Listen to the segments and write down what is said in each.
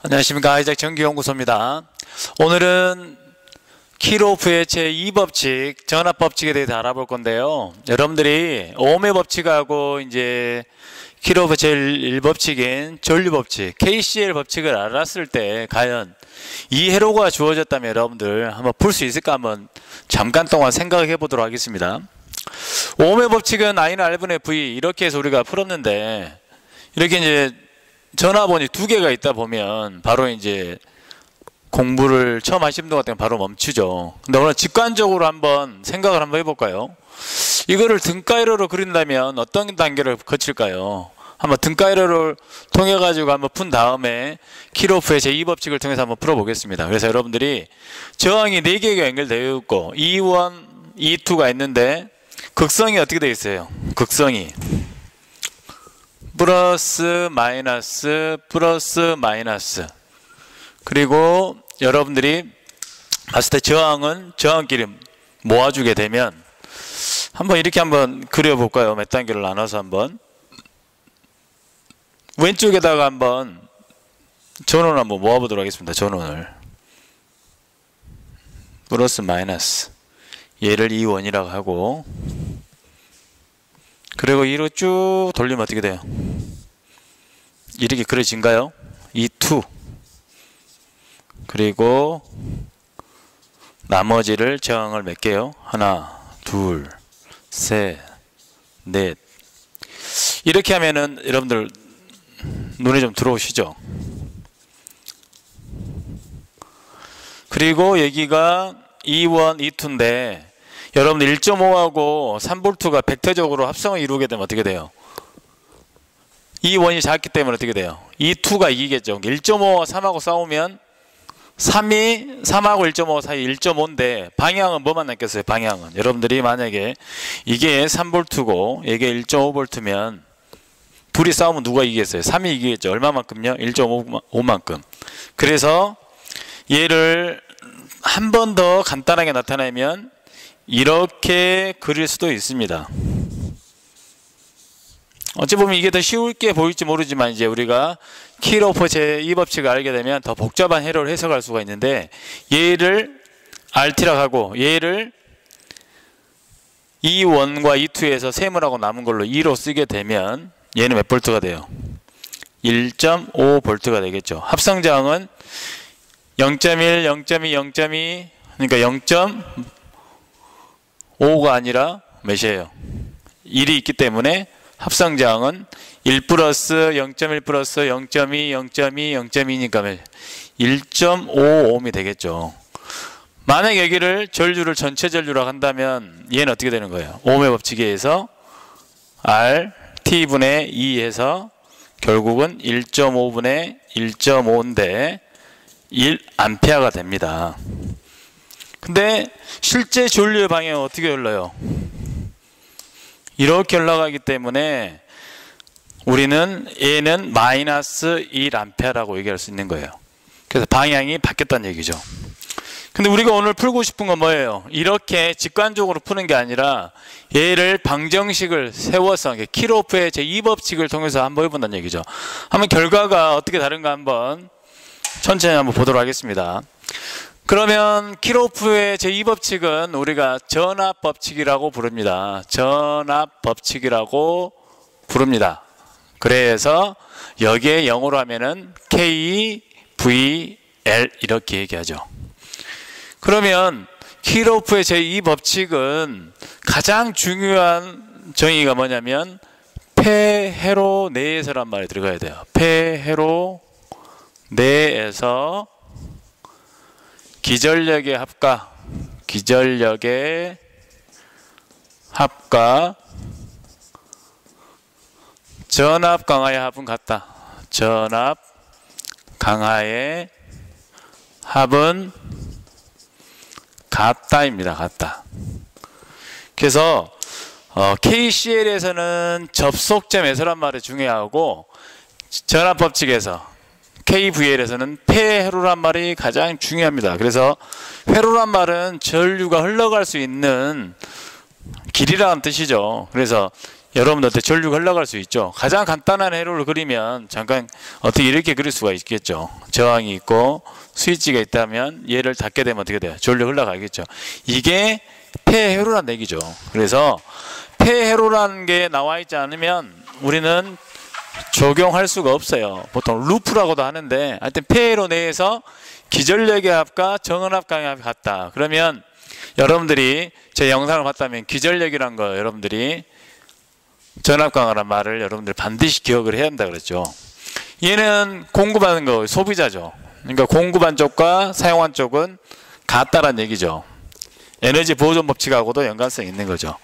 안녕하십니까. 아이작 전기연구소입니다. 오늘은 키로프의 제2법칙, 전압법칙에 대해서 알아볼 건데요. 여러분들이 ohm의 법칙하고 이제 키로프 제1법칙인 전류법칙, KCL 법칙을 알았을 때 과연 이 회로가 주어졌다면 여러분들 한번 풀 수 있을까 한번 잠깐 동안 생각해 보도록 하겠습니다. ohm의 법칙은 I는 R분의 V 이렇게 해서 우리가 풀었는데, 이렇게 이제 전압원이 두 개가 있다 보면 바로 이제 공부를 처음 하시는 분 같으면 바로 멈추죠. 근데 오늘 직관적으로 한번 생각을 한번 해볼까요? 이거를 등가이로로 그린다면 어떤 단계를 거칠까요? 한번 등가이로를 통해 가지고 한번 푼 다음에 키로프의 제2법칙을 통해서 한번 풀어보겠습니다. 그래서 여러분들이 저항이 4개가 연결되어 있고 E1, E2가 있는데 극성이 어떻게 되어 있어요? 극성이 플러스 마이너스 플러스 마이너스. 그리고 여러분들이 봤을 때 저항은 저항끼리 모아주게 되면 한번 이렇게 한번 그려볼까요? 몇 단계를 나눠서 한번 왼쪽에다가 한번 전원을 한번 모아보도록 하겠습니다. 전원을 플러스 마이너스, 얘를 E1이라고 하고, 그리고 이로 쭉 돌리면 어떻게 돼요? 이렇게 그려진가요? E2. 그리고 나머지를 저항을 몇 개요? 하나, 둘, 셋, 넷. 이렇게 하면은 여러분들 눈에 좀 들어오시죠? 그리고 여기가 E1, E2인데 여러분들 1.5하고 3V가 벡터적으로 합성을 이루게 되면 어떻게 돼요? E1이 작기 때문에 어떻게 돼요? E2가 이기겠죠. 1.5와 3하고 싸우면 3하고 1.5 사이 1.5인데 방향은 뭐만 남겠어요? 방향은 여러분들이 만약에 이게 3V고 이게 1.5V면 둘이 싸우면 누가 이기겠어요? 3이 이기겠죠. 얼마만큼요? 1.5만큼. 그래서 얘를 한 번 더 간단하게 나타내면 이렇게 그릴 수도 있습니다. 어찌 보면 이게 더 쉽게 보일지 모르지만 이제 우리가 키로프 제2법칙을 알게 되면 더 복잡한 회로를 해석할 수가 있는데, 얘를 RT라고 하고 얘를 E1과 E2에서 세문하고 남은 걸로 2로 쓰게 되면 얘는 몇 볼트가 돼요? 1.5V가 되겠죠. 합성저항은 0.1, 0.2, 0.2, 그러니까 0.5가 아니라 몇이에요? 1이 있기 때문에 합성저항은 1 플러스 0.1 플러스 0.2, 0.2, 0.2니까 1.5ohm이 되겠죠. 만약 여기를 전류를 전체 전류라고 한다면 얘는 어떻게 되는 거예요? ohm의 법칙에 의해서 R T분의 2에서 결국은 1.5분의 1.5인데 1A가 됩니다. 근데 실제 전류의 방향은 어떻게 흘러요? 이렇게 흘러가기 때문에 우리는 얘는 마이너스 1A라고 얘기할 수 있는 거예요. 그래서 방향이 바뀌었다는 얘기죠. 근데 우리가 오늘 풀고 싶은 건 뭐예요? 이렇게 직관적으로 푸는 게 아니라 얘를 방정식을 세워서 키로프의 제2법칙을 통해서 한번 해본다는 얘기죠. 한번 결과가 어떻게 다른가 한번 천천히 한번 보도록 하겠습니다. 그러면 키로프의 제2법칙은 우리가 전압법칙이라고 부릅니다. 전압법칙이라고 부릅니다. 그래서 여기에 영어로 하면은 K, V, L 이렇게 얘기하죠. 그러면 키로프의 제2법칙은 가장 중요한 정의가 뭐냐면 폐회로 내에서란 말이 들어가야 돼요. 폐회로 내에서 기전력의 합과, 기전력의 합과, 전압 강하의 합은 같다. 전압 강하의 합은 같다입니다. 같다. 그래서 KCL에서는 접속점에서란 말이 중요하고 전압법칙에서 KVL에서는 폐회로란 말이 가장 중요합니다. 그래서 회로란 말은 전류가 흘러갈 수 있는 길이라는 뜻이죠. 그래서 여러분들한테 전류가 흘러갈 수 있죠. 가장 간단한 회로를 그리면 잠깐 어떻게 이렇게 그릴 수가 있겠죠. 저항이 있고 스위치가 있다면 얘를 닫게 되면 어떻게 돼요? 전류 흘러가겠죠. 이게 폐회로란 얘기죠. 그래서 폐회로라는 게 나와 있지 않으면 우리는 적용할 수가 없어요. 보통 루프라고도 하는데 하여튼 폐회로 내에서 기전력의 합과 정은합 강압이 같다. 그러면 여러분들이 제 영상을 봤다면 기전력이란 거 여러분들이 전압 강화란 말을 여러분들 반드시 기억을 해야 한다 그랬죠. 얘는 공급하는 거 소비자죠. 그러니까 공급한 쪽과 사용한 쪽은 같다란 얘기죠. 에너지 보존 법칙하고도 연관성이 있는 거죠.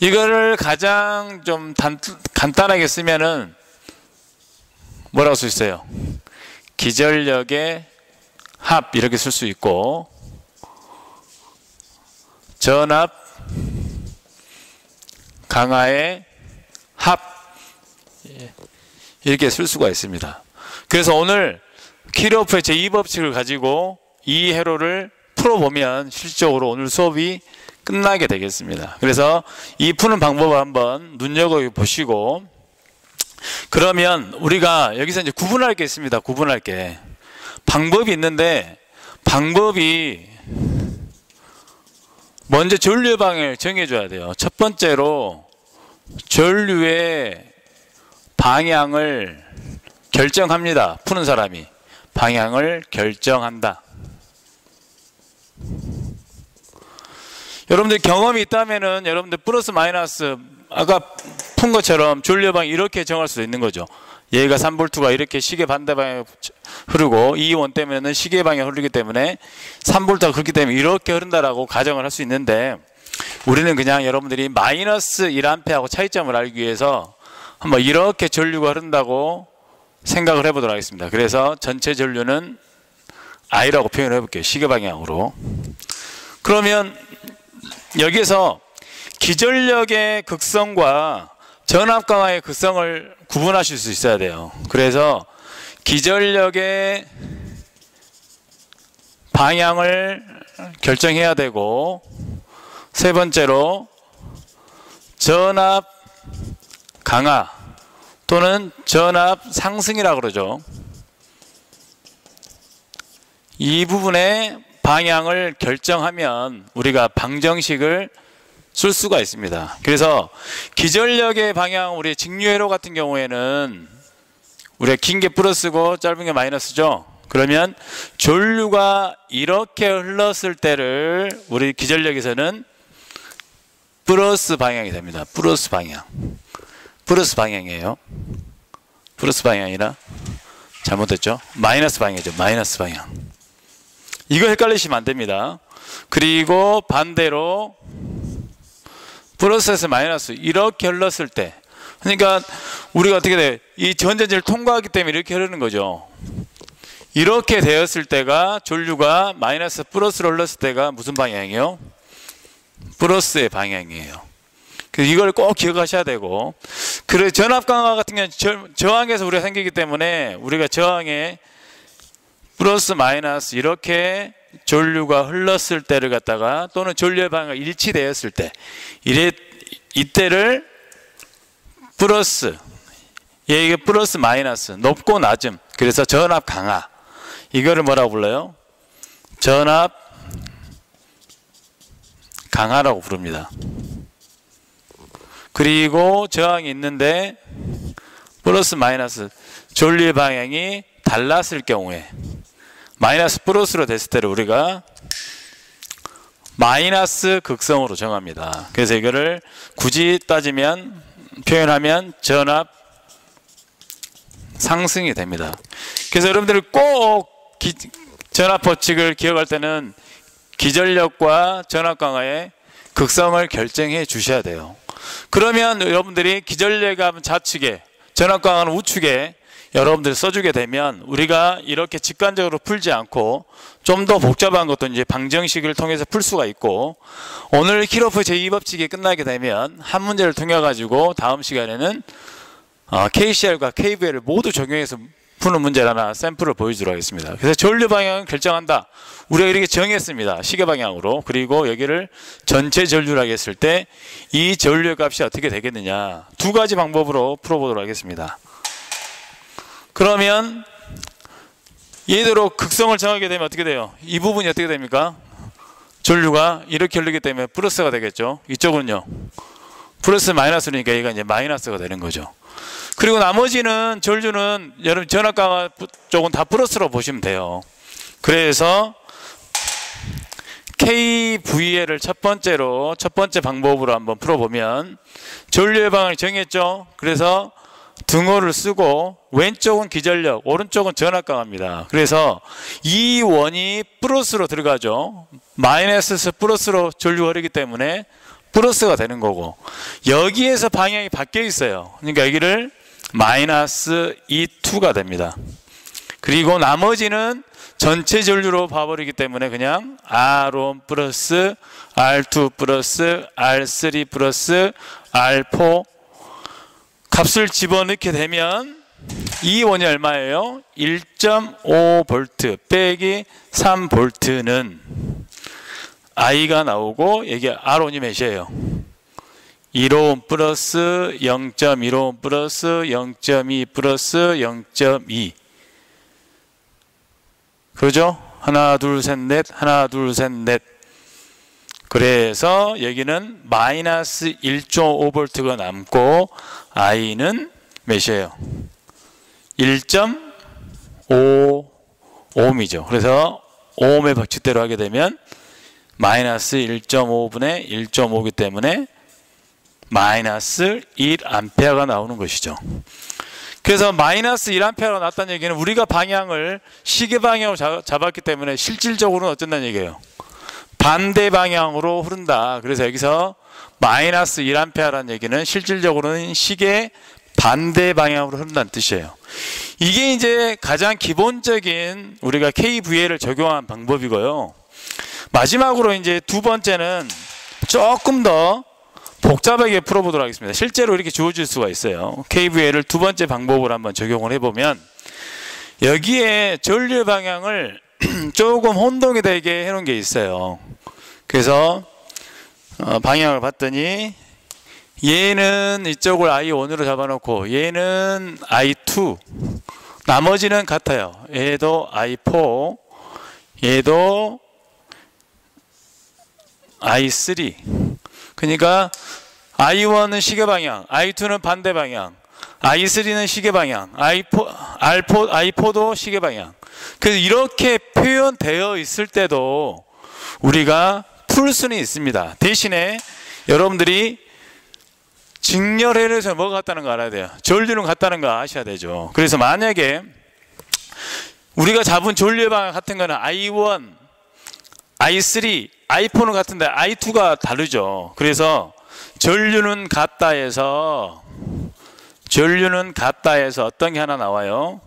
이거를 가장 좀 간단하게 쓰면은 뭐라고 쓸 수 있어요? 기전력의 합 이렇게 쓸 수 있고 전압 강화의 합 이렇게 쓸 수가 있습니다. 그래서 오늘 키르호프의 제2법칙을 가지고 이 회로를 풀어보면 실질적으로 오늘 수업이 끝나게 되겠습니다. 그래서 이 푸는 방법을 한번 눈여겨보시고 그러면 우리가 여기서 이제 구분할 게 있습니다. 구분할 게 방법이 있는데 방법이 먼저 전류의 방향을 정해줘야 돼요. 첫 번째로 전류의 방향을 결정합니다. 푸는 사람이 방향을 결정한다. 여러분들 경험이 있다면은 여러분들 플러스 마이너스 아까 푼 것처럼 전류의 방향 이렇게 정할 수도 있는 거죠. 얘가 3볼트가 이렇게 시계 반대 방향 흐르고 이 원 때문에는 시계 방향 흐르기 때문에 3볼트가 그렇기 때문에 이렇게 흐른다라고 가정을 할 수 있는데 우리는 그냥 여러분들이 마이너스 1A하고 차이점을 알기 위해서 한번 이렇게 전류가 흐른다고 생각을 해보도록 하겠습니다. 그래서 전체 전류는 I라고 표현을 해볼게요. 시계 방향으로. 그러면 여기에서 기전력의 극성과 전압 강화의 극성을 구분하실 수 있어야 돼요. 그래서 기전력의 방향을 결정해야 되고 세 번째로 전압 강화 또는 전압 상승이라고 그러죠. 이 부분의 방향을 결정하면 우리가 방정식을 쓸 수가 있습니다. 그래서 기전력의 방향 우리 직류회로 같은 경우에는 우리가 긴 게 플러스고 짧은 게 마이너스죠. 그러면 전류가 이렇게 흘렀을 때를 우리 기전력에서는 플러스 방향이 됩니다. 플러스 방향. 플러스 방향이에요. 플러스 방향이라 잘못했죠. 마이너스 방향이죠. 마이너스 방향. 이거 헷갈리시면 안 됩니다. 그리고 반대로 플러스에서 마이너스 이렇게 흘렀을 때 그러니까 우리가 어떻게 돼? 이 전전지를 통과하기 때문에 이렇게 흐르는 거죠. 이렇게 되었을 때가 전류가 마이너스 플러스로 흘렀을 때가 무슨 방향이에요? 플러스의 방향이에요. 그래서 이걸 꼭 기억하셔야 되고 그래 전압 강화 같은 경우는 저항에서 우리가 생기기 때문에 우리가 저항에 플러스 마이너스 이렇게 전류가 흘렀을 때를 갖다가 또는 전류의 방향이 일치되었을 때 이때를 플러스 이게 플러스 마이너스 높고 낮음 그래서 전압 강화 이거를 뭐라고 불러요? 전압 강화라고 부릅니다. 그리고 저항이 있는데 플러스 마이너스 전류의 방향이 달랐을 경우에 마이너스 플러스로 됐을 때를 우리가 마이너스 극성으로 정합니다. 그래서 이거를 굳이 따지면 표현하면 전압 상승이 됩니다. 그래서 여러분들이 꼭 전압 법칙을 기억할 때는 기전력과 전압 강화의 극성을 결정해 주셔야 돼요. 그러면 여러분들이 기전력이 하면 좌측에 전압 강화는 우측에 여러분들이 써주게 되면 우리가 이렇게 직관적으로 풀지 않고 좀 더 복잡한 것도 이제 방정식을 통해서 풀 수가 있고 오늘 키르호프 제2법칙이 끝나게 되면 한 문제를 통해 가지고 다음 시간에는 KCL과 KVL을 모두 적용해서 푸는 문제를 하나 샘플을 보여주도록 하겠습니다. 그래서 전류 방향을 결정한다. 우리가 이렇게 정했습니다. 시계 방향으로. 그리고 여기를 전체 전류라고 했을 때 이 전류의 값이 어떻게 되겠느냐. 두 가지 방법으로 풀어보도록 하겠습니다. 그러면 얘대로 극성을 정하게 되면 어떻게 돼요? 이 부분이 어떻게 됩니까? 전류가 이렇게 흘리기 때문에 플러스가 되겠죠. 이쪽은요. 플러스 마이너스니까 얘가 이제 마이너스가 되는 거죠. 그리고 나머지는 전류는 여러분 전압가 쪽은 다 플러스로 보시면 돼요. 그래서 KVL을 첫 번째 방법으로 한번 풀어보면 전류의 방향을 정했죠. 그래서 등호를 쓰고 왼쪽은 기전력, 오른쪽은 전압강합니다. 그래서 이 원이 플러스로 들어가죠. 마이너스에서 플러스로 전류가 흐르기 때문에 플러스가 되는 거고, 여기에서 방향이 바뀌어 있어요. 그러니까 여기를 마이너스 E2가 됩니다. 그리고 나머지는 전체 전류로 봐버리기 때문에 그냥 R1 플러스 R2 플러스 R3 플러스 R4 값을 집어넣게 되면 이 원이 얼마예요? 1.5V 빼기 3V는 I가 나오고 여기 R1이 몇이에요? 1옴 플러스 0.1옴 플러스 0.2 플러스 0.2 그러죠? 하나 둘 셋 넷 하나 둘 셋 넷. 그래서 여기는 마이너스 1.5V가 남고 I는 몇이에요? 1.5옴이죠. 그래서 오음의 법칙대로 하게 되면 마이너스 1.5분의 1.5이기 때문에 마이너스 1A 나오는 것이죠. 그래서 마이너스 1A가 나왔다는 얘기는 우리가 방향을 시계 방향으로 잡았기 때문에 실질적으로는 어쩐다는 얘기예요? 반대 방향으로 흐른다. 그래서 여기서 마이너스 1A라는 얘기는 실질적으로는 시계 반대 방향으로 흐른다는 뜻이에요. 이게 이제 가장 기본적인 우리가 KVL을 적용한 방법이고요. 마지막으로 이제 두 번째는 조금 더 복잡하게 풀어보도록 하겠습니다. 실제로 이렇게 주어질 수가 있어요. KVL을 두 번째 방법으로 한번 적용을 해보면 여기에 전류 방향을 조금 혼동이 되게 해놓은 게 있어요. 그래서 방향을 봤더니 얘는 이쪽을 I1으로 잡아놓고 얘는 I2 나머지는 같아요. 얘도 I4 얘도 I3 그러니까 I1은 시계 방향, I2는 반대 방향, I3는 시계 방향, I4도 시계 방향. 그래서 이렇게 표현되어 있을 때도 우리가 풀 수는 있습니다. 대신에 여러분들이 직렬해서 뭐가 같다는 거 알아야 돼요. 전류는 같다는 거 아셔야 되죠. 그래서 만약에 우리가 잡은 전류의 방향 같은 거는 I1, I3, I4는 같은데 I2가 다르죠. 그래서 전류는 같다 해서 어떤 게 하나 나와요?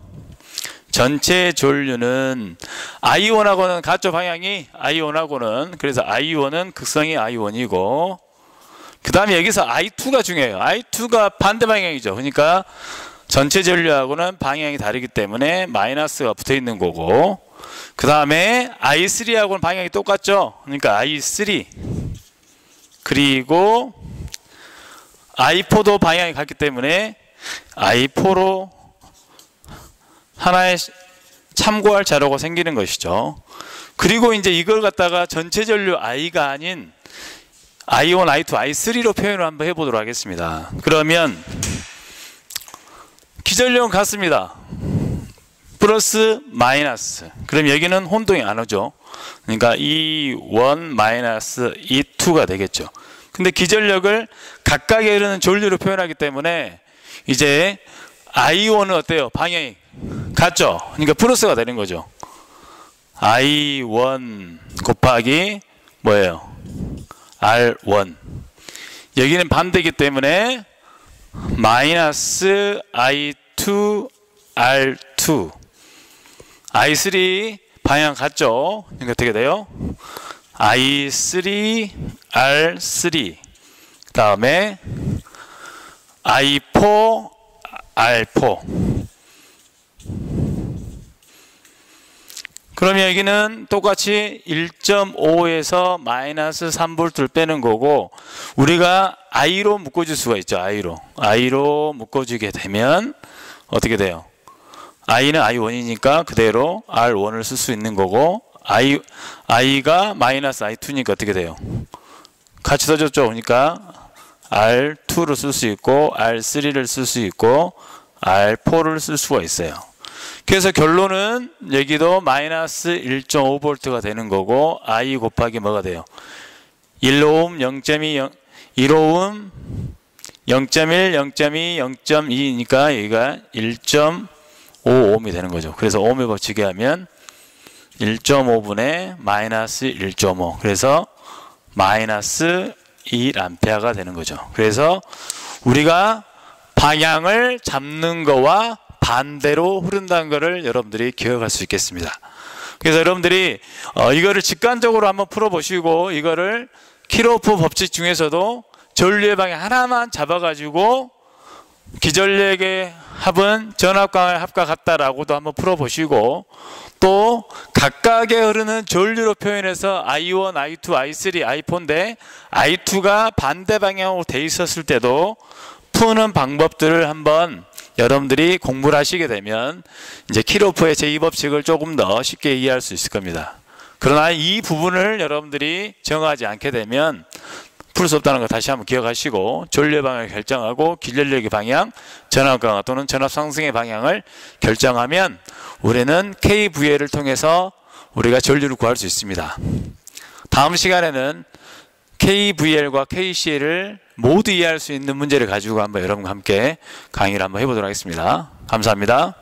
전체 전류는 I1하고는 같죠. 방향이 I1하고는. 그래서 I1은 극성이 I1이고 그 다음에 여기서 I2가 중요해요. I2가 반대 방향이죠. 그러니까 전체 전류하고는 방향이 다르기 때문에 마이너스가 붙어 있는 거고 그 다음에 I3하고는 방향이 똑같죠. 그러니까 I3 그리고 I4도 방향이 같기 때문에 I4로 하나의 참고할 자료가 생기는 것이죠. 그리고 이제 이걸 갖다가 전체 전류 I가 아닌 I1, I2, I3로 표현을 한번 해보도록 하겠습니다. 그러면 기전력은 같습니다. 플러스 마이너스. 그럼 여기는 혼동이 안 오죠. 그러니까 E1 마이너스 E2가 되겠죠. 근데 기전력을 각각의 흐르는 전류로 표현하기 때문에 이제 I1은 어때요? 방향이 같죠? 그러니까 플러스가 되는 거죠. I1 곱하기 뭐예요? R1. 여기는 반대이기 때문에 마이너스 I2 R2 I3 방향 같죠? 그러니까 어떻게 돼요? I3 R3 그 다음에 I4 R4 그럼 여기는 똑같이 1.5에서 마이너스 3볼트를 빼는 거고, 우리가 I로 묶어줄 수가 있죠. I로 묶어주게 되면 어떻게 돼요? I는 I1이니까 그대로 R1을 쓸 수 있는 거고, I가 마이너스 I2니까 어떻게 돼요? 같이 써줬죠. 그러니까 R2를 쓸 수 있고, R3를 쓸 수 있고, R4를 쓸 수가 있어요. 그래서 결론은 여기도 마이너스 1.5V가 되는 거고, I 곱하기 뭐가 돼요? 1오hm 0.2, 1오hm 0.1, 0.2, 0.2니까 여기가 1.5ohm이 되는 거죠. 그래서 ohm의 법칙에 하면 1.5분의 마이너스 1.5, 그래서 마이너스 1A가 되는 거죠. 그래서 우리가 방향을 잡는 거와 반대로 흐른다는 것을 여러분들이 기억할 수 있겠습니다. 그래서 여러분들이 이거를 직관적으로 한번 풀어보시고, 이거를 키르호프 법칙 중에서도 전류의 방향 하나만 잡아가지고 기전력의 합은 전압광의 합과 같다라고도 한번 풀어보시고, 또 각각의 흐르는 전류로 표현해서 I1, I2, I3, I4인데 I2가 반대 방향으로 돼 있었을 때도 푸는 방법들을 한번 여러분들이 공부를 하시게 되면 이제 키르호프의 제2법칙을 조금 더 쉽게 이해할 수 있을 겁니다. 그러나 이 부분을 여러분들이 정하지 않게 되면 풀 수 없다는 거 다시 한번 기억하시고, 전류의 방향을 결정하고 기전력의 방향, 전압 강화 또는 전압 상승의 방향을 결정하면 우리는 KVL을 통해서 우리가 전류를 구할 수 있습니다. 다음 시간에는 KVL과 KCL을 모두 이해할 수 있는 문제를 가지고 한번 여러분과 함께 강의를 한번 해보도록 하겠습니다. 감사합니다.